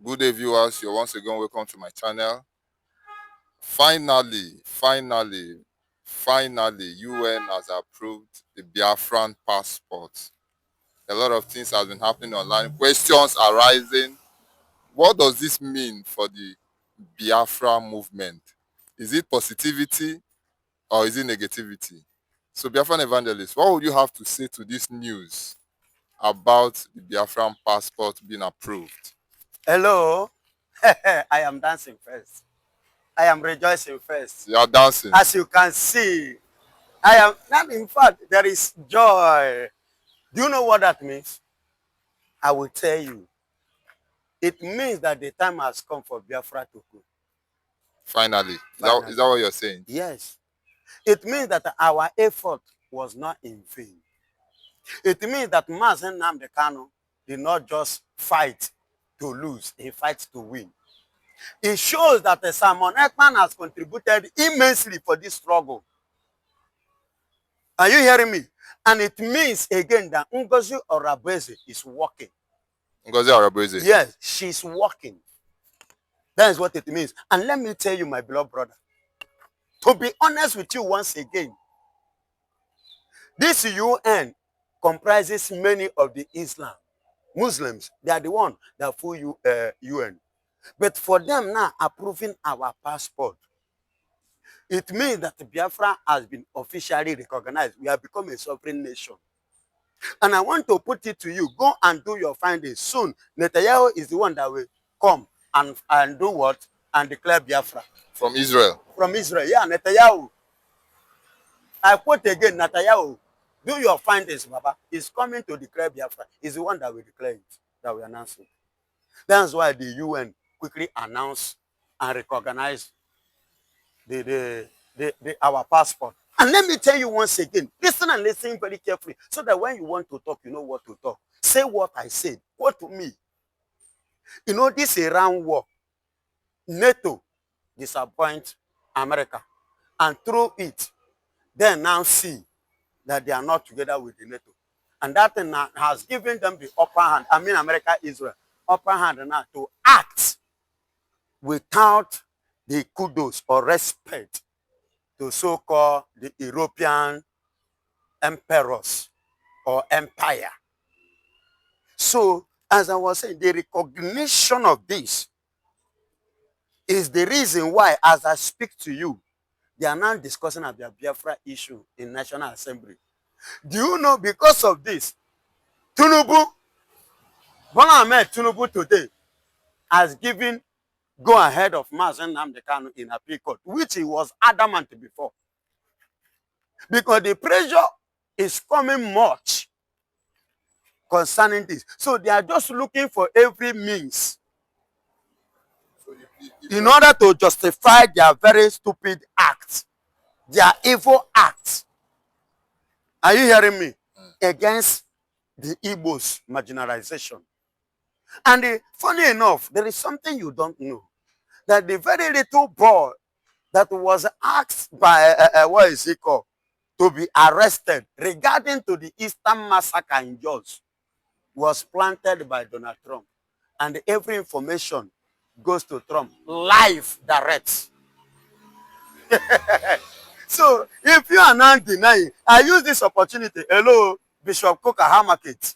Good day, viewers. You're once again welcome to my channel. Finally, UN has approved the Biafran passport. A lot of things have been happening online. Questions are rising. What does this mean for the Biafra movement? Is it positivity or is it negativity? So, Biafran evangelist, what would you have to say to this news about the Biafran passport being approved? Hello, I am dancing first. I am rejoicing first. You are dancing. As you can see, I am not. In fact, there is joy. Do you know what that means? I will tell you. It means that the time has come for Biafra to go. Finally. Finally. Is that what you're saying? Yes. It means that our effort was not in vain. It means that Mazen Nnamdi Kanu did not just fight to lose, he fights to win. It shows that Simon Ekman has contributed immensely for this struggle. Are you hearing me? And it means again that Ngozi Orabeze is working. Ngozi Orabeze? Yes, she's working. That is what it means. And let me tell you, my beloved brother, to be honest with you once again, this UN comprises many of the Muslims. They are the one that fool UN. But for them now approving our passport, it means that Biafra has been officially recognized. We have become a sovereign nation. And I want to put it to you, go and do your findings soon. Netanyahu is the one that will come and do what? And declare Biafra. From Israel? From Israel, yeah, Netanyahu. I quote again, Netanyahu, do your findings, Baba. He's coming to declare Biafra. He's the one that will declare it, that will announce it. That's why the UN quickly announced and recognized our passport. And let me tell you once again, listen and listen very carefully, so that when you want to talk, you know what to talk. Say what I said. Quote to me. You know, this Iran war, NATO disappoint America. And through it, they now see that they are not together with the NATO. And that thing has given them the upper hand. I mean, America, Israel, upper hand now to act without the kudos or respect to so-called the European emperors or empire. So, as I was saying, the recognition of this is the reason why, as I speak to you, they are now discussing about Biafra issue in National Assembly. Do you know, because of this, Tinubu, Bola Ahmed Tinubu today has given go ahead of Mazen Nnamdi Kanu in appeal court, which he was adamant before. Because the pressure is coming much concerning this. So they are just looking for every means in order to justify their very stupid acts, their evil acts. Are you hearing me? Against the Igbos marginalization. And funny enough, there is something you don't know. That the very little boy that was asked by, what is it called, to be arrested regarding to the Eastern massacre in Jos was planted by Donald Trump. And every information goes to Trump, live, direct. So if you are not denying, I use this opportunity, hello, Bishop Coker Market,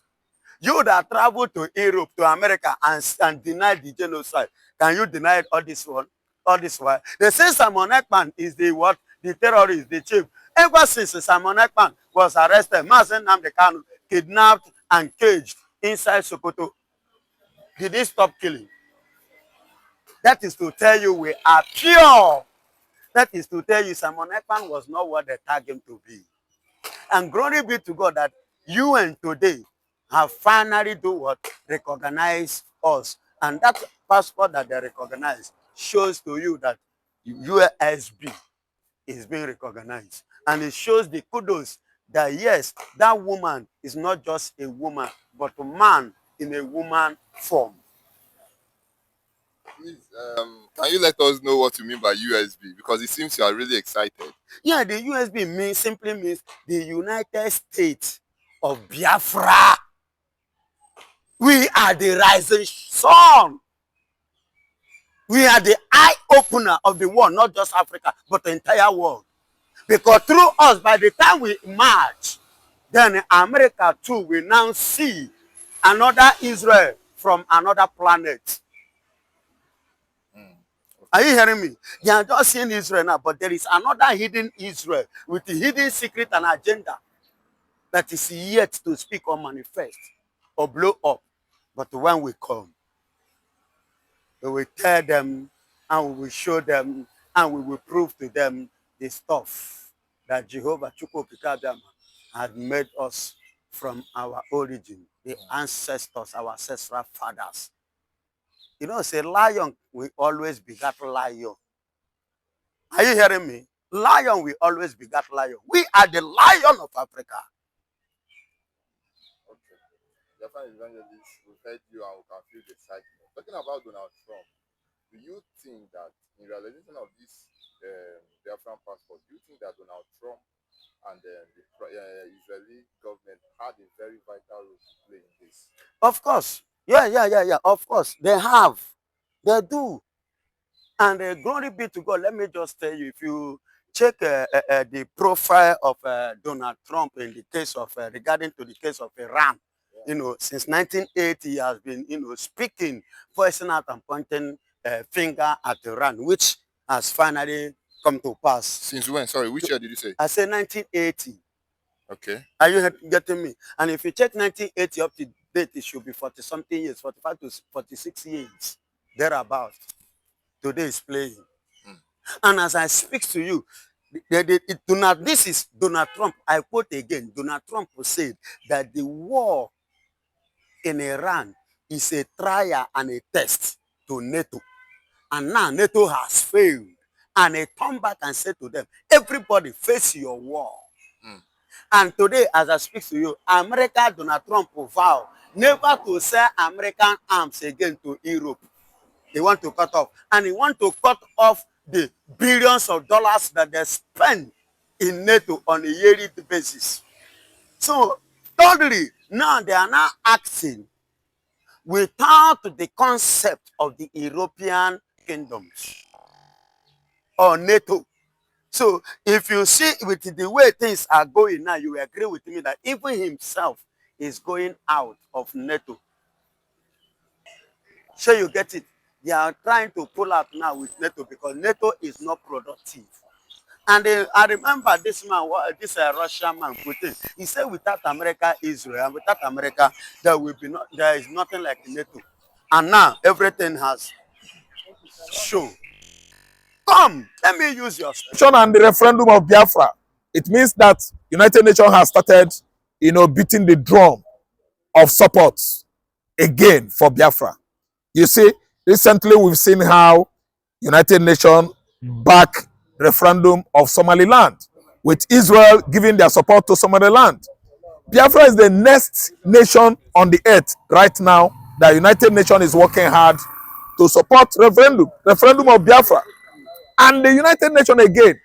you that travel to Europe, to America, and deny the genocide, can you deny all this one? All this one? They say Simon Ekman is the what? The terrorist, the chief. Ever since Simon Ekman was arrested, Mazen Nnamdi Kanu kidnapped and caged inside Sokoto, did he stop killing? That is to tell you we are pure. That is to tell you Simon Ekman was not what they tagged him to be. And glory be to God that you and today have finally do what? Recognize us. And that passport that they recognize shows to you that USB is being recognized. And it shows the kudos that yes, that woman is not just a woman, but a man in a woman form. Please, can you let us know what you mean by USB? Because it seems you are really excited. Yeah, the USB simply means the United States of Biafra. We are the rising sun. We are the eye opener of the world, not just Africa, but the entire world. Because through us, by the time we march, then America too will now see another Israel from another planet. Are you hearing me? They are just seeing Israel now, but there is another hidden Israel with a hidden secret and agenda that is yet to speak or manifest or blow up. But when we come, we will tell them and we will show them and we will prove to them the stuff that Jehovah Chukwukikabiyama had made us from our origin, the ancestors, our ancestral fathers. You know, say lion will always begat lion. Are you hearing me? Lion will always begat lion. We are the lion of Africa. Okay. Biafran evangelists, we've heard you and we can feel the excitement. Talking about Donald Trump, do you think that in realization of this Biafran passport, do you think that Donald Trump and the Israeli government had a very vital role to play in this? Of course. Yeah. Of course. They have. They do. And glory be to God. Let me just tell you, if you check the profile of Donald Trump in the case of, regarding to the case of Iran, you know, since 1980, he has been, you know, speaking, voicing out and pointing finger at Iran, which has finally come to pass. Since when? Sorry, which year did you say? I said 1980. Okay. Are you getting me? And if you check 1980 up to date, it should be 40-something years, 45 to 46 years, thereabout. Today is playing. And as I speak to you, this is Donald Trump. I quote again, Donald Trump said that the war in Iran is a trial and a test to NATO. And now NATO has failed. And he turned back and said to them, everybody face your war. And today, as I speak to you, America, Donald Trump will vow never to sell American arms again to Europe. They want to cut off. And he want to cut off the billions of dollars that they spend in NATO on a yearly basis. So, thirdly, now they are now acting without the concept of the European kingdoms or NATO. So, if you see with the way things are going now, you agree with me that even himself is going out of NATO. Sure, you get it. They are trying to pull out now with NATO because NATO is not productive. And I remember this man, this Russian man, Putin. He said, without America, Israel, and without America, there is nothing like NATO. And now everything has shown. Come, let me use your and the referendum of Biafra. It means that United Nations has started, you know, beating the drum of support again for Biafra. You see, recently we've seen how United Nations back referendum of Somaliland, with Israel giving their support to Somaliland. Biafra is the next nation on the earth right now that United Nations is working hard to support referendum of Biafra. And the United Nations again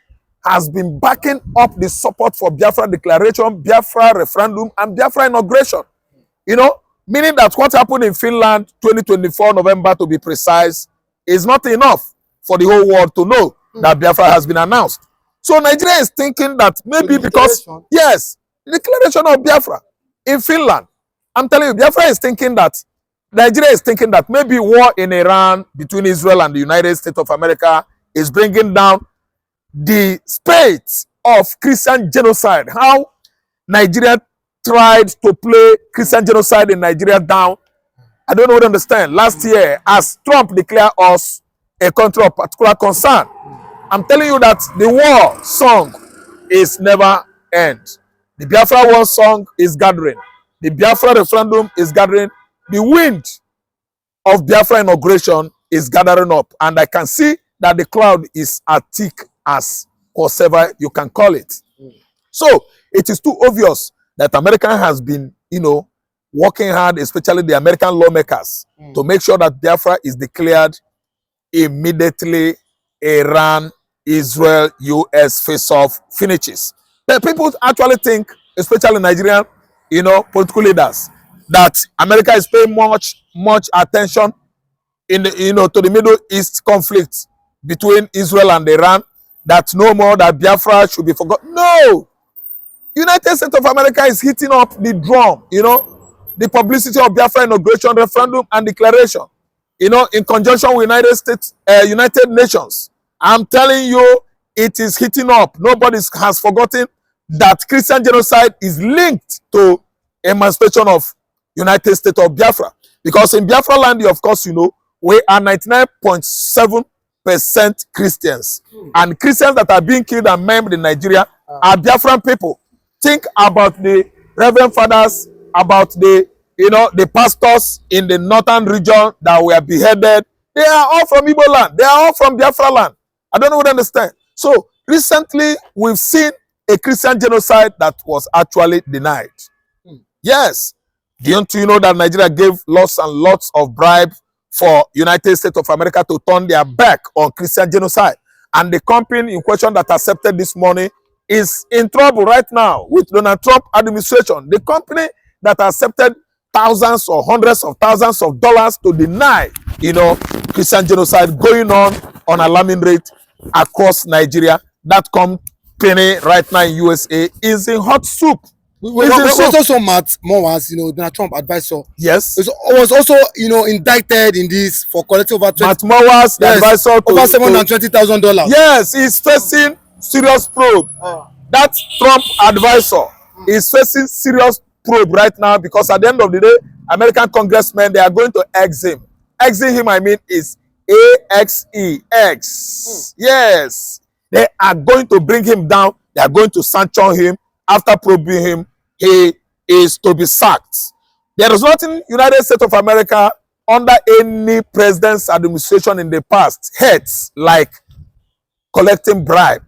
has been backing up the support for Biafra declaration, Biafra referendum, and Biafra inauguration. You know, meaning that what happened in Finland 2024 November, to be precise, is not enough for the whole world to know that Biafra has been announced. So Nigeria is thinking that maybe because, yes, the declaration of Biafra in Finland, I'm telling you, Biafra is thinking that, Nigeria is thinking that maybe war in Iran between Israel and the United States of America is bringing down the spate of Christian genocide. How Nigeria tried to play Christian genocide in Nigeria down. I don't know what to understand. Last year, as Trump declared us a country of particular concern, I'm telling you that the war song is never end. The Biafra war song is gathering. The Biafra referendum is gathering. The wind of Biafra inauguration is gathering up. And I can see that the cloud is as thick as whatever you can call it. So it is too obvious that America has been, you know, working hard, especially the American lawmakers, to make sure that Biafra is declared immediately. Iran, Israel, US face-off finishes. But people actually think, especially Nigerian, you know, political leaders, that America is paying much attention in the, to the Middle East conflict between Israel and Iran, that no more that Biafra should be forgotten. No, United States of America is hitting up the drum, the publicity of Biafra inauguration, referendum, and declaration, in conjunction with United Nations. I'm telling you, it is hitting up. Nobody has forgotten that Christian genocide is linked to emancipation of United States of Biafra. Because in Biafra land, of course, we are 99.7% Christians. And Christians that are being killed and maimed in Nigeria are Biafran people. Think about the Reverend Fathers, about the pastors in the northern region that were beheaded. They are all from Igbo land. They are all from Biafra land. I don't know what to understand. So recently, we've seen a Christian genocide that was actually denied. Yes. Don't you know that Nigeria gave lots and lots of bribe for United States of America to turn their back on Christian genocide? And the company in question that accepted this money is in trouble right now with Donald Trump administration. The company that accepted thousands or hundreds of thousands of dollars to deny, Christian genocide going on alarming rate across Nigeria. That company right now in USA is in hot soup. Also Matt Mowers, Donald Trump advisor. Yes. Was also, indicted in this for collecting over Matt Mowers, the advisor over $720,000. Yes, he's facing serious probe. That Trump advisor is facing serious probe right now, because at the end of the day, American congressmen, they are going to exit him. Exit him, I mean, is AXEX. Yes. They are going to bring him down. They are going to sanction him. After probing him, he is to be sacked. There is nothing United States of America under any president's administration in the past hates like collecting bribe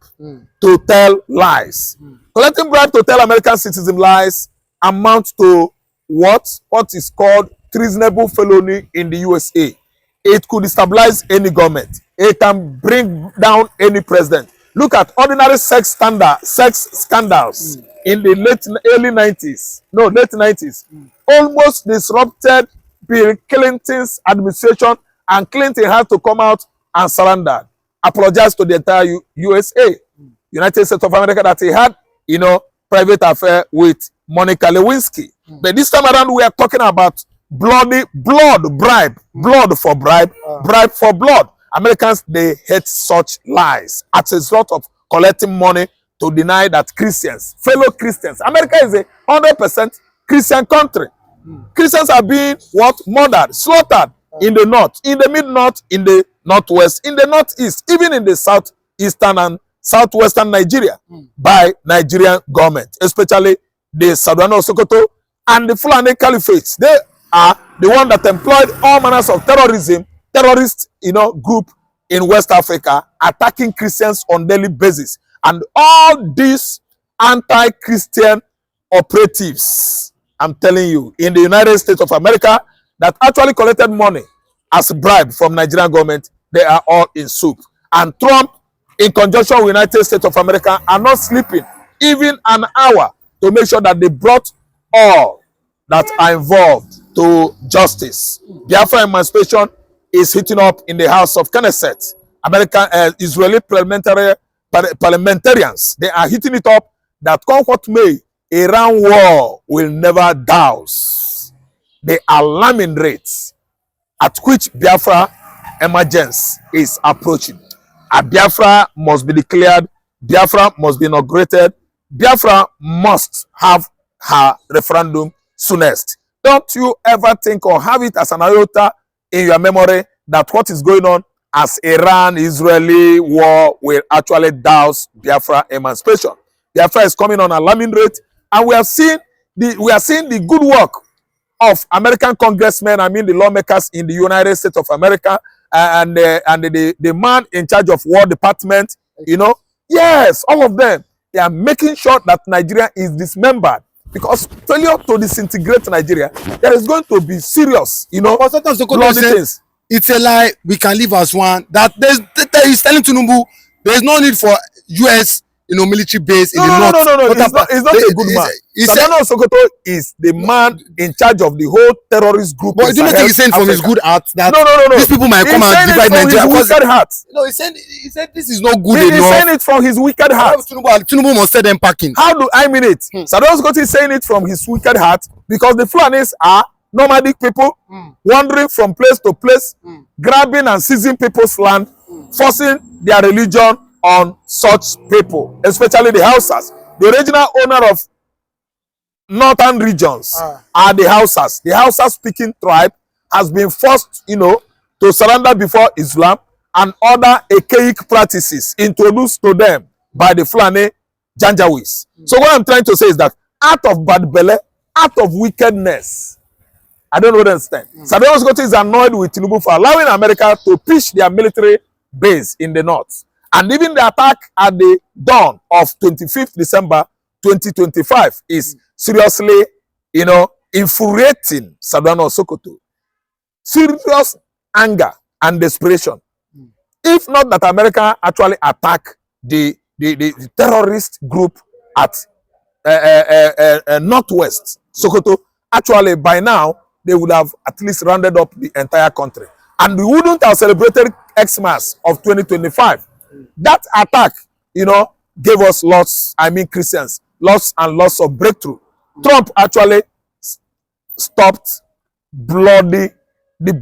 to tell lies. Collecting bribe to tell American citizens lies amounts to what is called treasonable felony in the USA. It could destabilize any government. It can bring down any president. Look at ordinary sex scandals in the late 90s. Almost disrupted Bill Clinton's administration, and Clinton had to come out and surrender, apologize to the entire USA, United States of America, that he had, private affair with Monica Lewinsky. But this time around, we are talking about blood bribe, blood for bribe, bribe for blood. Americans, they hate such lies as a result of collecting money to deny that Christians, fellow Christians, America is a 100% Christian country. Christians are being murdered, slaughtered in the north, in the mid-north, in the northwest, in the northeast, even in the southeastern and southwestern Nigeria by Nigerian government, especially the Sadwana Sokoto and the Fulani Caliphates. They are the one that employed all manners of terrorist, group in West Africa, attacking Christians on daily basis. And all these anti-Christian operatives, I'm telling you, in the United States of America, that actually collected money as a bribe from Nigerian government, they are all in soup. And Trump, in conjunction with United States of America, are not sleeping even an hour to make sure that they brought all that are involved to justice. Biafra emancipation is hitting up in the House of Knesset. Israeli parliamentarians, they are hitting it up that come what may, Iran war will never douse the alarming rates at which Biafra emergence is approaching. A Biafra must be declared, Biafra must be inaugurated, Biafra must have her referendum soonest. Don't you ever think or have it as an iota in your memory that what is going on as Iran-Israeli war will actually douse Biafra emancipation. Biafra is coming on alarming rate, and we are seeing the good work of American congressmen, I mean the lawmakers in the United States of America, and the man in charge of War Department, yes, all of them, they are making sure that Nigeria is dismembered, because failure to disintegrate Nigeria, there is going to be serious, bloody things. It's a lie. We can live as one. That he's telling Tinubu there is no need for US military base in No, the no, north. no, no, no, What he's not, happened? he's not a good man. He said, Sadano Sokoto is the man in charge of the whole terrorist group. but in do you not Sahel think he's saying from his Africa. good heart that No, no, no, no. these people might come He's and saying divide it from Nigeria? his Because wicked heart. he said this is not good He is enough. saying it from his wicked heart. Tinubu must set them packing. How do I mean it? Sadano Sokoto is saying it from his wicked heart because the Fulanis are nomadic people wandering from place to place, grabbing and seizing people's land, forcing their religion on such people, especially the Hausas. The original owner of northern regions are the Hausas. The Hausa speaking tribe has been forced, to surrender before Islam and other archaic practices introduced to them by the Fulani Janjaweeds. So what I'm trying to say is that out of bad belly, out of wickedness, I don't understand. Sadao Sokoto is annoyed with Tinubu for allowing America to pitch their military base in the north. And even the attack at the dawn of 25th December 2025 is seriously, infuriating Sadao Sokoto. Serious anger and desperation. If not that America actually attack the terrorist group at northwest Sokoto, actually by now they would have at least rounded up the entire country. And we wouldn't have celebrated Xmas of 2025. That attack, gave us lots, Christians, lots and lots of breakthrough. Trump actually stopped the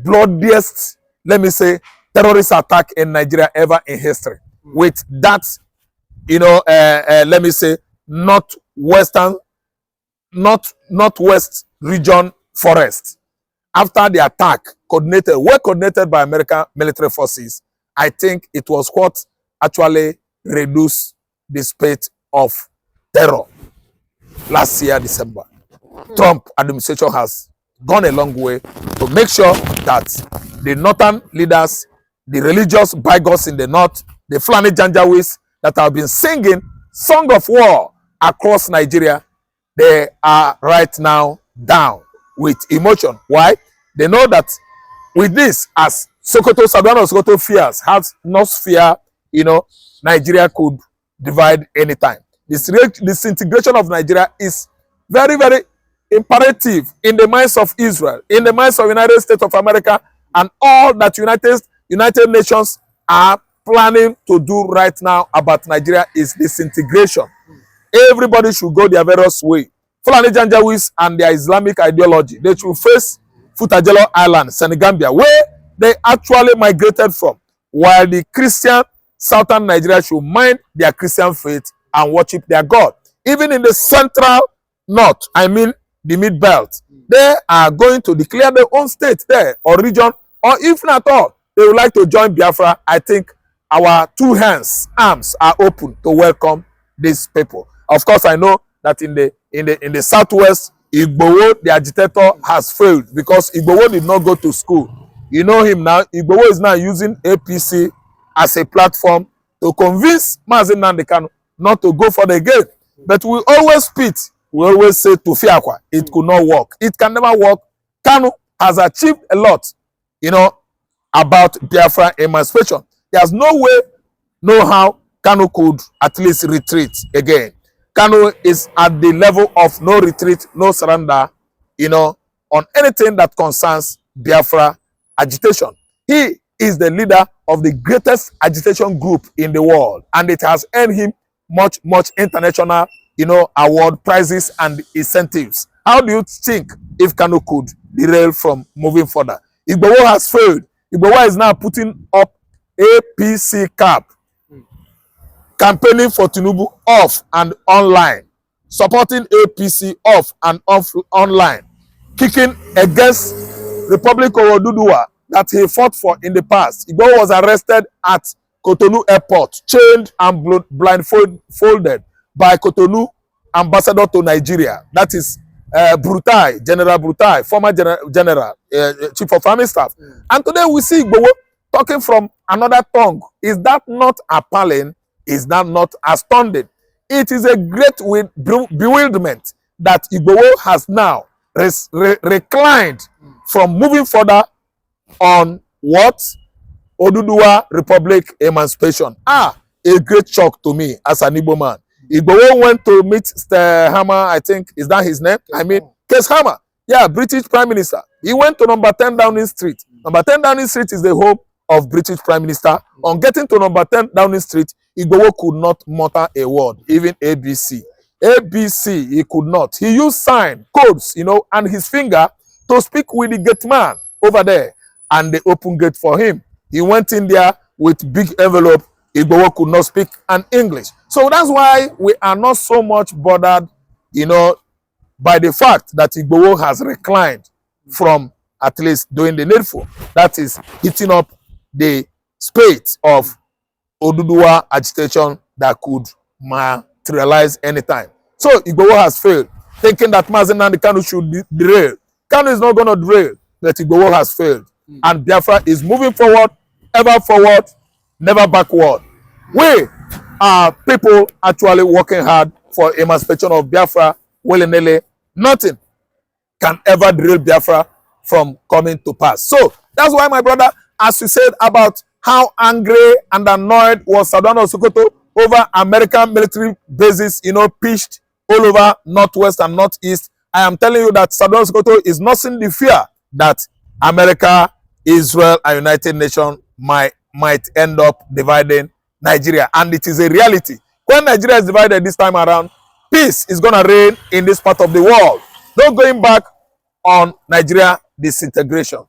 bloodiest, let me say, terrorist attack in Nigeria ever in history. With that, let me say, northwest region forest. After the attack, well coordinated by American military forces, I think it was what actually reduced the spate of terror last year, December. Trump administration has gone a long way to make sure that the northern leaders, the religious bigots in the north, the Fulani Janjaweeds that have been singing song of war across Nigeria, they are right now down with emotion. Why? They know that with this, as Sadano Sokoto fears, has not fear, Nigeria could divide anytime. The disintegration of Nigeria is very, very imperative in the minds of Israel, in the minds of United States of America, and all that United Nations are planning to do right now about Nigeria is disintegration. Everybody should go their various way. Fulani Janjaweeds and their Islamic ideology, they should face Futajelo Island, Senegambia, where they actually migrated from, while the Christian southern Nigeria should mind their Christian faith and worship their God. Even in the central north, the mid-belt, they are going to declare their own state there, or region, or if not all, they would like to join Biafra. I think our arms are open to welcome these people. Of course, I know that in the southwest, Igboho, the agitator, has failed because Igboho did not go to school. You know him now. Igboho is now using APC as a platform to convince Mazi Nnamdi Kanu not to go for the game. But we always spit. We always say to Fiakwa, it could not work. It can never work. Kanu has achieved a lot, about Biafra emancipation. There's no how Kanu could at least retreat again. Kanu is at the level of no retreat, no surrender, on anything that concerns Biafra agitation. He is the leader of the greatest agitation group in the world, and it has earned him much international, award, prizes, and incentives. How do you think if Kanu could derail from moving further? Igboho has failed. Igboho is now putting up APC cap, campaigning for Tinubu off and online, supporting APC off and online, kicking against Republic of Oduduwa that he fought for in the past. Igboho was arrested at Cotonou Airport, chained and blindfolded by Cotonou ambassador to Nigeria. That is Brutai, General Brutai, former general, chief of army staff. And today we see Igboho talking from another tongue. Is that not appalling? Is that not astounding? It is a great bewilderment that Igboho has now reclined from moving further on what? Oduduwa Republic emancipation. a great shock to me as an Igbo man. Igbo went to meet Hammer, I think, is that his name? I mean, Case Hammer. Yeah, British Prime Minister. He went to number 10 Downing Street. Number 10 Downing Street is the home of British Prime Minister. On getting to number 10 Downing Street, Igbo could not mutter a word, even ABC. ABC, he could not. He used sign, codes, you know, and his finger to speak with the gate man over there. And they opened gate for him. He went in there with big envelope. Igbo could not speak an English. So that's why we are not so much bothered, you know, by the fact that Igbo has reclined from at least doing the needful. That is hitting up the spate of Oduduwa agitation that could materialize anytime. So Igbo has failed, thinking that Mazen and Kanu should derail. Kanu is not going to derail, but Igbo has failed. And Biafra is moving forward, ever forward, never backward. We are people actually working hard for emancipation of Biafra willy-nilly. Nothing can ever derail Biafra from coming to pass. So that's why, my brother, as you said about how angry and annoyed was Sadano Sokoto over American military bases, you know, pitched all over Northwest and Northeast. I am telling you that Sadano Sokoto is nursing the fear that America, Israel, and United Nations might end up dividing Nigeria. And it is a reality. When Nigeria is divided this time around, peace is going to reign in this part of the world. No going back on Nigeria disintegration.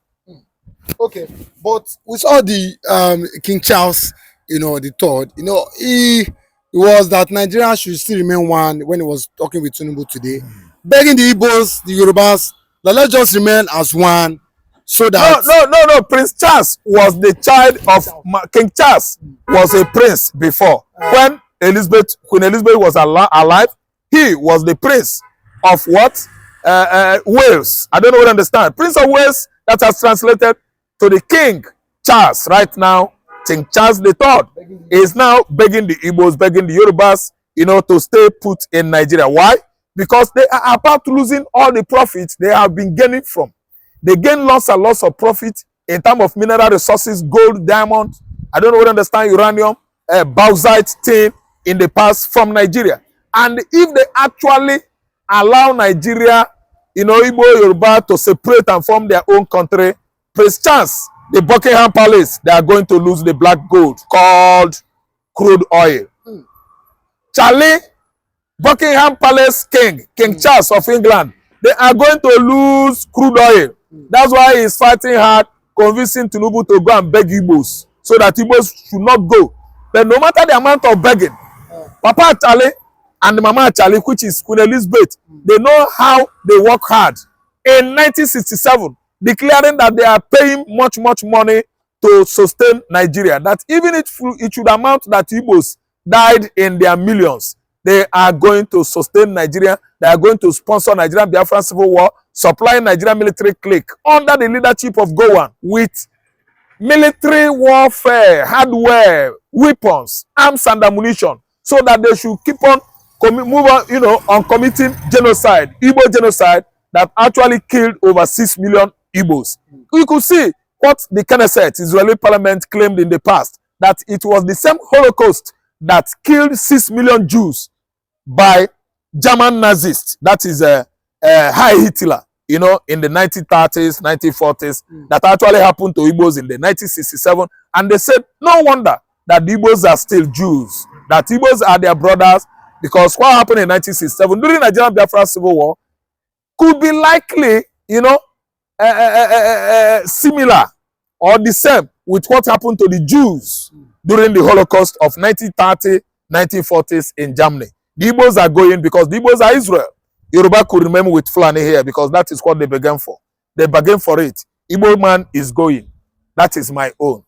Okay, but with all the King Charles, you know, the third, you know, he was that Nigeria should still remain one when he was talking with Tinubu today, begging the Igbos, the Yorubas, that let's just remain as one, so that no. Prince Charles was the child of King Charles was a prince before. When Queen Elizabeth was alive, he was the prince of what? Wales. I don't know what I understand. Prince of Wales, that has translated to the King Charles. Right now, King Charles III is now begging the Igbos, begging the Yorubas, you know, to stay put in Nigeria. Why? Because they are about losing all the profits they have been gaining from. They gain lots and lots of profit in terms of mineral resources, gold, diamond, I don't know what I understand, uranium, bauxite, tin in the past from Nigeria. And if they actually allow Nigeria, you know, Igbo, Yoruba to separate and form their own country, Prince Charles, the Buckingham Palace, they are going to lose the black gold called crude oil. Charlie, Buckingham Palace King Charles of England, they are going to lose crude oil. That's why he's fighting hard, convincing Tinubu to go and beg Igbos, so that Igbos should not go. But no matter the amount of begging, Papa Charlie and Mama Charlie, which is Queen Elizabeth, they know how they work hard. In 1967, declaring that they are paying much money to sustain Nigeria, that even if it should amount that Igbos died in their millions, they are going to sustain Nigeria. They are going to sponsor Nigerian Biafran civil war, supplying Nigerian military clique under the leadership of Gowon with military warfare, hardware, weapons, arms and ammunition, so that they should keep on on committing genocide, Igbo genocide that actually killed over 6 million Igbos. We could see what the Knesset, Israeli parliament, claimed in the past, that it was the same Holocaust that killed 6 million Jews by German Nazis, that is Heil Hitler, you know, in the 1930s, 1940s, that actually happened to Igbos in the 1967. And they said, no wonder that the Igbos are still Jews, that Igbos are their brothers, because what happened in 1967 during the Nigerian Biafra Civil War could be likely, you know, similar or the same with what happened to the Jews during the Holocaust of 1930, 1940s in Germany. The Igbos are going because the Igbos are Israel. Yoruba could remain with Fulani here because that is what they began for. They began for it. Igbo man is going. That is my own.